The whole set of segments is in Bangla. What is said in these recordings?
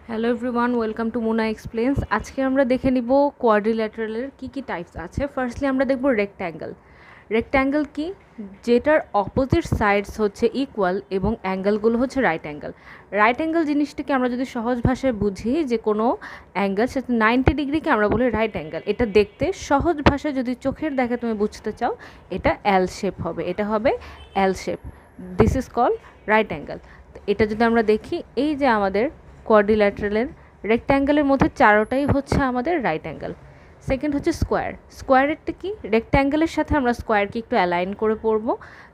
Hello everyone, welcome to Muna explains. আজকে আমরা দেখে নিব কোয়াড্রিল্যাটারালের কী টাইপস আছে। ফার্স্টলি আমরা দেখব রেক্ট্যাঙ্গেল। রেক্ট্যাঙ্গেল কি? যেটার অপোজিট সাইডস হচ্ছে ইকুয়াল এবং অ্যাঙ্গেলগুলো হচ্ছে রাইট অ্যাঙ্গেল। রাইট অ্যাঙ্গেল জিনিসটাকে আমরা যদি সহজ ভাষায় বুঝি যে কোনো অ্যাঙ্গেল সেটা 90 ডিগ্রিকে আমরা বলি রাইট অ্যাঙ্গেল। এটা দেখতে সহজ ভাষায় যদি চোখের দেখে তুমি বুঝতে চাও, এটা এল শেপ হবে, এটা হবে এল shape. This is call right angle. এটা যদি আমরা দেখি, এই যে আমাদের কোয়াড্রিল্যাটারালের রেক্ট্যাঙ্গেলের মধ্যে চারোটাই হচ্ছে আমাদের রাইট অ্যাঙ্গেল। সেকেন্ড হচ্ছে স্কোয়ার। স্কোয়ারেরটা কি? রেক্ট্যাঙ্গেলের সাথে আমরা স্কোয়ারকে একটু অ্যালাইন করে পড়বো,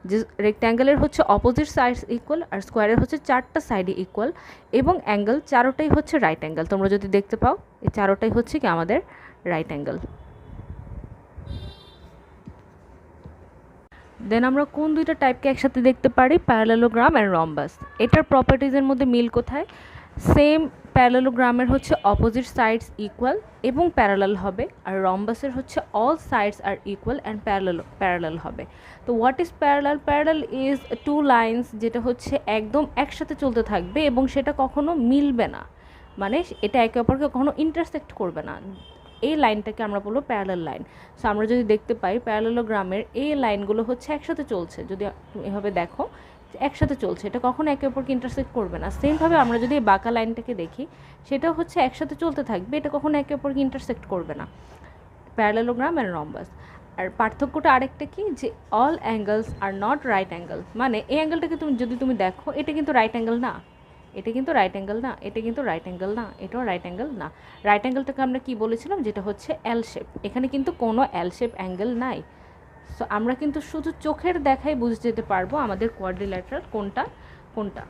যে রেক্ট্যাঙ্গেলের হচ্ছে অপোজিট সাইডস ইকুয়াল আর স্কোয়ারের হচ্ছে চারটা সাইডে ইকুয়াল এবং অ্যাঙ্গেল চারোটাই হচ্ছে রাইট অ্যাঙ্গেল। তোমরা যদি দেখতে পাও, এই চারোটাই হচ্ছে কি আমাদের রাইট অ্যাঙ্গেল। দেন আমরা কোন দুইটা টাইপকে একসাথে দেখতে পারি? Parallelogram and rhombus. এটার প্রপার্টিজের মধ্যে মিল কোথায়? সেম প্যারালেলোগ্রামের হচ্ছে অপোজিট সাইডস ইকুয়াল এবং প্যারালাল হবে, আর রম্বাসের হচ্ছে all sides are equal and parallel হবে। তো what is parallel? Parallel is two lines, যেটা হচ্ছে একদম একসাথে চলতে থাকবে এবং সেটা কখনো মিলবে না, মানে এটা একে অপরকে কখনো ইন্টারসেক্ট করবে না। এই লাইনটাকে আমরা বলবো প্যারালাল লাইন। সো আমরা যদি দেখতে পাই প্যারালেলোগ্রামের এই লাইনগুলো হচ্ছে একসাথে চলছে, যদি তুমি এভাবে দেখো একসাথে চলছে, এটা কখনো একে অপরকে ইন্টারসেক্ট করবে না। সেমভাবে আমরা যদি এই বাঁকা লাইনটাকে দেখি, সেটাও হচ্ছে একসাথে চলতে থাকবে, এটা কখনো একে অপরকে ইন্টারসেক্ট করবে না। Parallelogram and রম্বাস। আর পার্থক্যটা আরেকটা কি, যে all angles are not right angle. মানে এই অ্যাঙ্গেলটাকে যদি তুমি দেখো, এটা কিন্তু রাইট অ্যাঙ্গেল না, এটা কিন্তু রাইট অ্যাঙ্গেল না, এটা কিন্তু রাইট অ্যাঙ্গেল না, এটাও রাইট অ্যাঙ্গেল না। রাইট অ্যাঙ্গেলটাকে আমরা কি বলেছিলাম? যেটা হচ্ছে এল শেপ। এখানে কিন্তু কোনো এল শেপ অ্যাঙ্গেল নাই। সো আমরা কিন্তু শুধু চোখের দেখাই বুঝে যেতে পারবো আমাদের কোয়াড্রিল্যাটারাল কোনটা কোনটা।